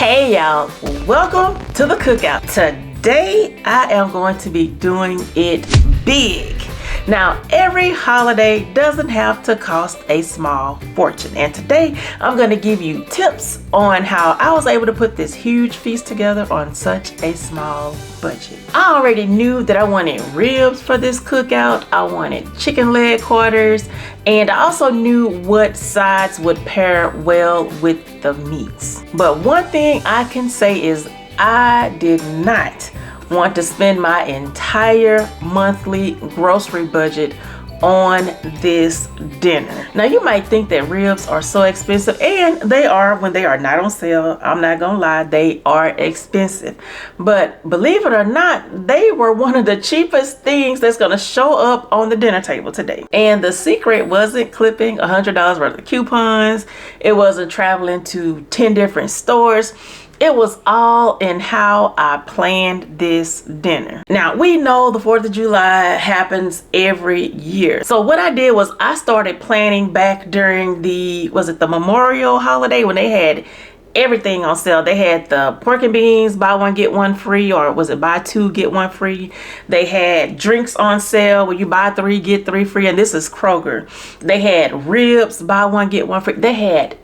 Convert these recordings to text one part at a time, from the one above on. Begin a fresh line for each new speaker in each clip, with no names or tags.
Hey y'all, welcome to the cookout. Today I am going to be doing it big. Now, every holiday doesn't have to cost a small fortune. And today I'm going to give you tips on how I was able to put this huge feast together on such a small budget. I already knew that I wanted ribs for this cookout. I wanted chicken leg quarters. And I also knew what sides would pair well with the meats. But one thing I can say is I did not want to spend my entire monthly grocery budget on this dinner. Now you might think that ribs are so expensive, and they are when they are not on sale. I'm not gonna lie, they are expensive. But believe it or not, they were one of the cheapest things that's gonna show up on the dinner table today. And the secret wasn't clipping $100 worth of coupons. It wasn't traveling to 10 different stores. It was all in how I planned this dinner. Now, we know the 4th of July happens every year. So what I did was I started planning back during the Memorial holiday when they had everything on sale. They had the pork and beans, buy one, get one free, or was it buy two, get one free? They had drinks on sale where you buy three, get three free, and this is Kroger. They had ribs, buy one, get one free. They had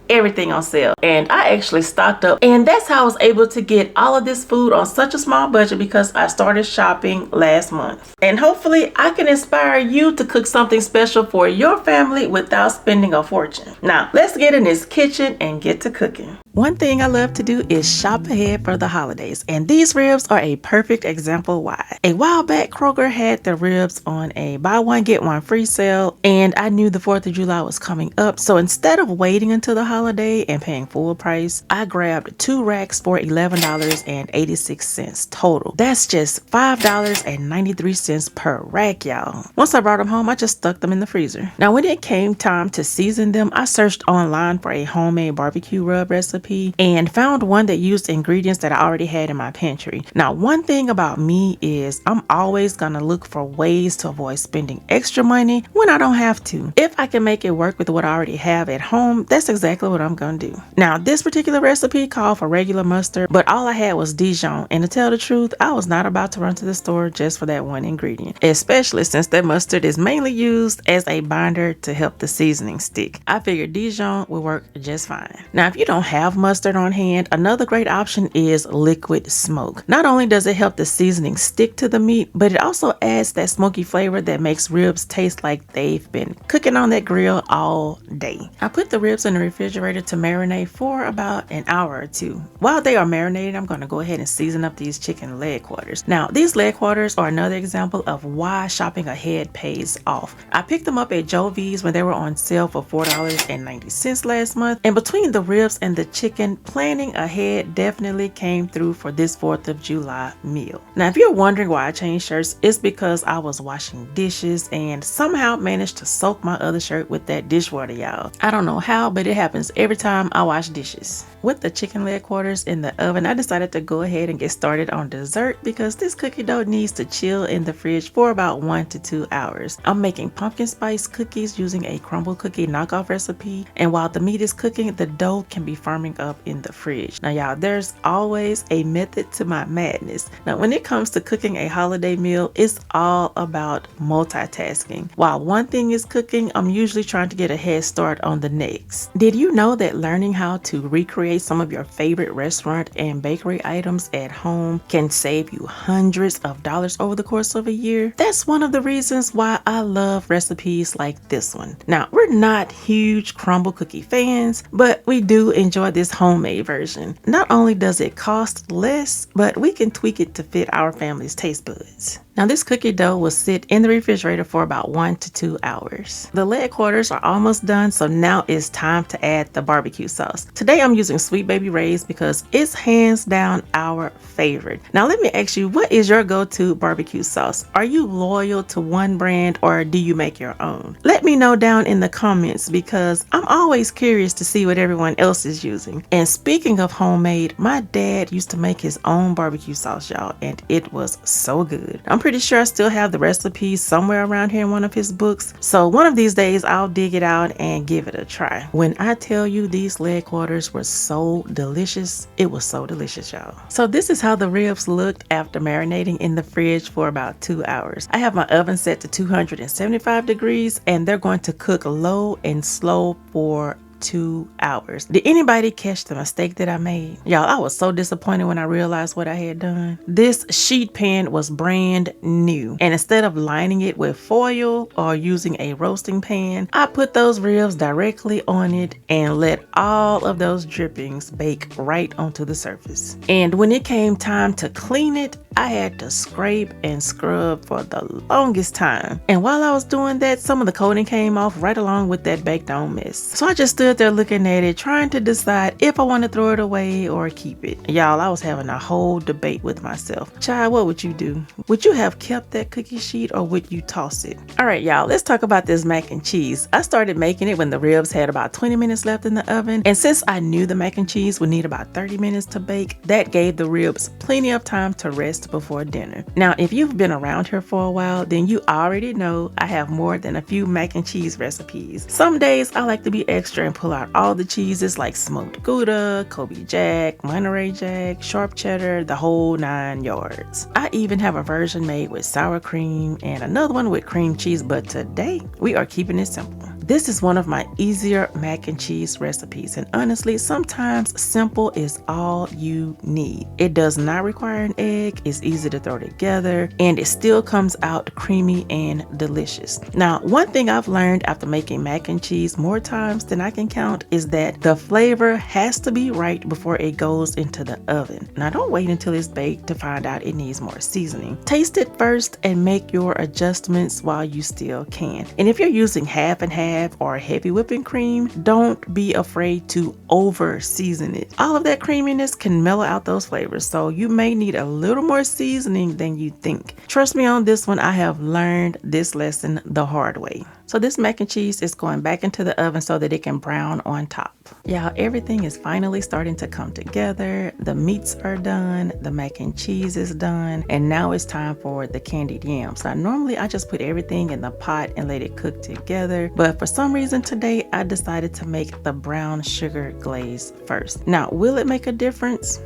everything on sale, and I actually stocked up, and that's how I was able to get all of this food on such a small budget because I started shopping last month. And hopefully I can inspire you to cook something special for your family without spending a fortune. Now let's get in this kitchen and get to cooking. One thing I love to do is shop ahead for the holidays, and these ribs are a perfect example why. A while back, Kroger had the ribs on a buy one get one free sale, and I knew the 4th of July was coming up, so instead of waiting until the holiday and paying full price, I grabbed 2 racks for $11.86 total. That's just $5.93 per rack, y'all. Once I brought them home, I just stuck them in the freezer. Now when it came time to season them, I searched online for a homemade barbecue rub recipe and found one that used ingredients that I already had in my pantry. Now, one thing about me is I'm always gonna look for ways to avoid spending extra money when I don't have to. If I can make it work with what I already have at home, that's exactly what I'm gonna do. Now, this particular recipe called for regular mustard, but all I had was Dijon, and to tell the truth, I was not about to run to the store just for that one ingredient, especially since that mustard is mainly used as a binder to help the seasoning stick. I figured Dijon would work just fine. Now, if you don't have mustard on hand, another great option is liquid smoke. Not only does it help the seasoning stick to the meat, but it also adds that smoky flavor that makes ribs taste like they've been cooking on that grill all day. I put the ribs in the refrigerator to marinate for about an hour or two. While they are marinated, I'm going to go ahead and season up these chicken leg quarters. Now, these leg quarters are another example of why shopping ahead pays off. I picked them up at Joe V's when they were on sale for $4.90 last month, and between the ribs and the chicken, planning ahead definitely came through for this 4th of July meal. Now, if you're wondering why I changed shirts, it's because I was washing dishes and somehow managed to soak my other shirt with that dishwater, y'all. I don't know how, but it happens every time I wash dishes. With the chicken leg quarters in the oven, I decided to go ahead and get started on dessert because this cookie dough needs to chill in the fridge for about 1 to 2 hours. I'm making pumpkin spice cookies using a Crumble cookie knockoff recipe, and while the meat is cooking, the dough can be firming up in the fridge. Now y'all, there's always a method to my madness. Now when it comes to cooking a holiday meal, it's all about multitasking. While one thing is cooking, I'm usually trying to get a head start on the next. Did you know that learning how to recreate some of your favorite restaurant and bakery items at home can save you hundreds of dollars over the course of a year? That's one of the reasons why I love recipes like this one. Now, we're not huge Crumble cookie fans, but we do enjoy this homemade version. Not only does it cost less, but we can tweak it to fit our family's taste buds. Now this cookie dough will sit in the refrigerator for about 1 to 2 hours. The leg quarters are almost done, so now it's time to add the barbecue sauce. Today I'm using Sweet Baby Ray's because it's hands down our favorite. Now let me ask you, what is your go-to barbecue sauce? Are you loyal to one brand or do you make your own? Let me know down in the comments because I'm always curious to see what everyone else is using. And speaking of homemade, my dad used to make his own barbecue sauce, y'all, and it was so good. I'm pretty sure I still have the recipe somewhere around here in one of his books. So one of these days I'll dig it out and give it a try. When I tell you these leg quarters were so delicious, it was so delicious, y'all. So this is how the ribs looked after marinating in the fridge for about 2 hours. I have my oven set to 275 degrees and they're going to cook low and slow for 2 hours. Did anybody catch the mistake that I made? Y'all, I was so disappointed when I realized what I had done. This sheet pan was brand new, and instead of lining it with foil or using a roasting pan, I put those ribs directly on it and let all of those drippings bake right onto the surface. And when it came time to clean it, I had to scrape and scrub for the longest time. And while I was doing that, some of the coating came off right along with that baked on mess. So I just stood there looking at it, trying to decide if I want to throw it away or keep it. Y'all, I was having a whole debate with myself. Child, what would you do? Would you have kept that cookie sheet or would you toss it? All right, y'all, let's talk about this mac and cheese. I started making it when the ribs had about 20 minutes left in the oven. And since I knew the mac and cheese would need about 30 minutes to bake, that gave the ribs plenty of time to rest before dinner. Now, if you've been around here for a while, then you already know I have more than a few mac and cheese recipes. Some days I like to be extra and pull out all the cheeses like smoked Gouda, Kobe Jack, Monterey Jack, sharp cheddar, the whole 9 yards. I even have a version made with sour cream and another one with cream cheese, but today we are keeping it simple. This is one of my easier mac and cheese recipes, and honestly, sometimes simple is all you need. It does not require an egg, it's easy to throw together, and it still comes out creamy and delicious. Now, one thing I've learned after making mac and cheese more times than I can count is that the flavor has to be right before it goes into the oven. Now, don't wait until it's baked to find out it needs more seasoning. Taste it first and make your adjustments while you still can. And if you're using half and half or heavy whipping cream, don't be afraid to over season it. All of that creaminess can mellow out those flavors, so you may need a little more seasoning than you think. Trust me on this one, I have learned this lesson the hard way. So this mac and cheese is going back into the oven so that it can brown on top. Y'all, everything is finally starting to come together. The meats are done, the mac and cheese is done, and now it's time for the candied yams. Now, normally I just put everything in the pot and let it cook together, but for some reason today I decided to make the brown sugar glaze first. Now, will it make a difference?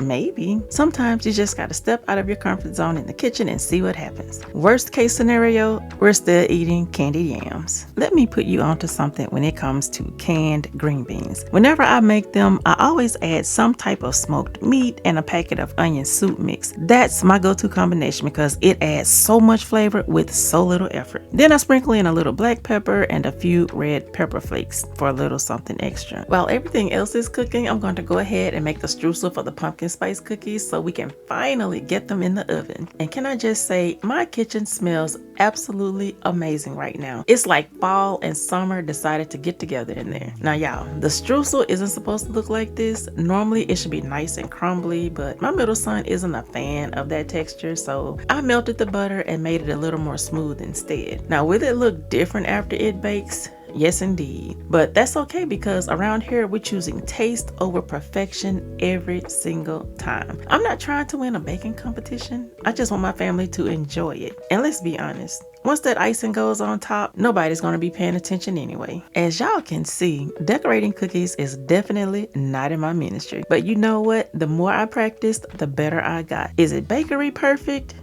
Maybe. Sometimes you just gotta step out of your comfort zone in the kitchen and see what happens. Worst case scenario, we're still eating candied yams. Let me put you onto something when it comes to canned green beans. Whenever I make them, I always add some type of smoked meat and a packet of onion soup mix. That's my go-to combination because it adds so much flavor with so little effort. Then I sprinkle in a little black pepper and a few red pepper flakes for a little something extra. While everything else is cooking, I'm going to go ahead and make the streusel for the pumpkin spice cookies so we can finally get them in the oven. And can I just say, my kitchen smells absolutely amazing right now. It's like fall and summer decided to get together in there. Now y'all, the streusel isn't supposed to look like this. Normally it should be nice and crumbly, but my middle son isn't a fan of that texture, so I melted the butter and made it a little more smooth instead. Now, will it look different after it bakes? Yes, indeed. But that's okay because around here we're choosing taste over perfection every single time. I'm not trying to win a baking competition. I just want my family to enjoy it. And let's be honest, once that icing goes on top, nobody's going to be paying attention anyway. As y'all can see, decorating cookies is definitely not in my ministry. But you know what? The more I practiced, the better I got. Is it bakery perfect?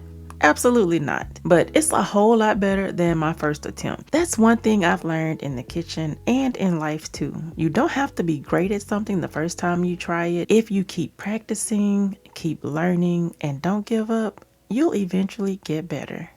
Absolutely not, but it's a whole lot better than my first attempt. That's one thing I've learned in the kitchen and in life too. You don't have to be great at something the first time you try it. If you keep practicing, keep learning, and don't give up, you'll eventually get better.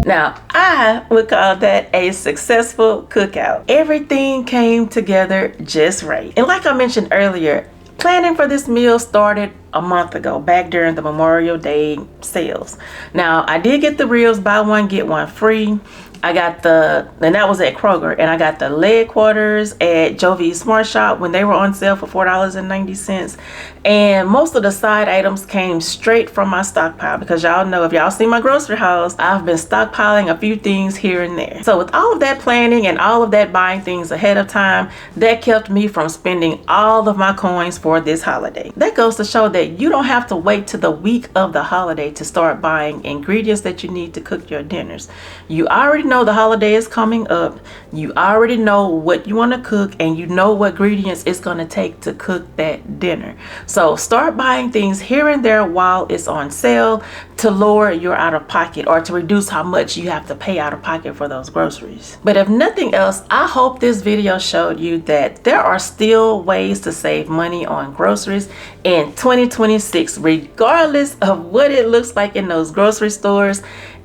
Now, I would call that a successful cookout. Everything came together just right. And like I mentioned earlier, planning for this meal started a month ago, back during the Memorial Day sales. Now, I did get the ribs, buy one, get one free. I got and that was at Kroger, and I got the leg quarters at Jovi Smart Shop when they were on sale for $4.90. And most of the side items came straight from my stockpile, because y'all know, if y'all see my grocery hauls, I've been stockpiling a few things here and there. So with all of that planning and all of that buying things ahead of time, that kept me from spending all of my coins for this holiday. That goes to show that you don't have to wait to the week of the holiday to start buying ingredients that you need to cook your dinners. You already know the holiday is coming up. You already know what you want to cook, and you know what ingredients it's going to take to cook that dinner. So start buying things here and there while it's on sale to lower your out of pocket, or to reduce how much you have to pay out of pocket for those groceries. But if nothing else, I hope this video showed you that there are still ways to save money on groceries in 2026, regardless of what it looks like in those grocery stores.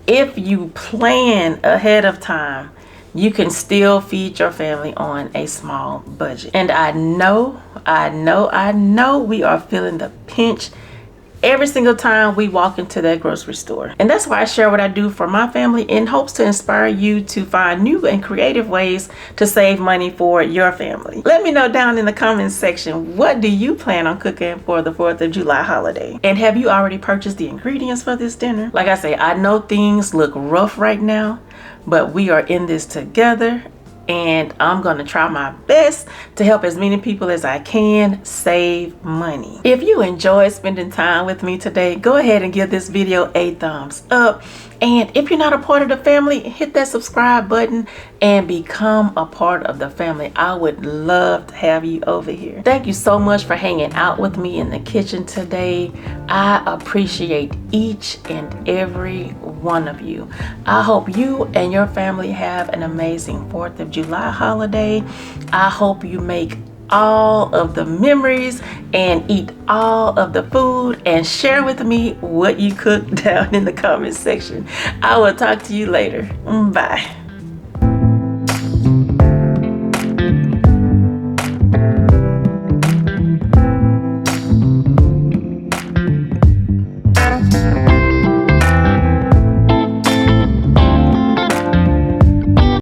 If you plan ahead of time, you can still feed your family on a small budget. And I know we are feeling the pinch every single time we walk into that grocery store. And that's why I share what I do for my family, in hopes to inspire you to find new and creative ways to save money for your family. Let me know down in the comments section, what do you plan on cooking for the 4th of July holiday? And have you already purchased the ingredients for this dinner? Like I say, I know things look rough right now, but we are in this together. And I'm going to try my best to help as many people as I can save money. If you enjoyed spending time with me today, go ahead and give this video a thumbs up. And if you're not a part of the family, hit that subscribe button and become a part of the family. I would love to have you over here. Thank you so much for hanging out with me in the kitchen today. I appreciate each and every one of you. I hope you and your family have an amazing 4th of July holiday. I hope you make all of the memories and eat all of the food, and share with me what you cooked down in the comment section. I will talk to you later. Bye.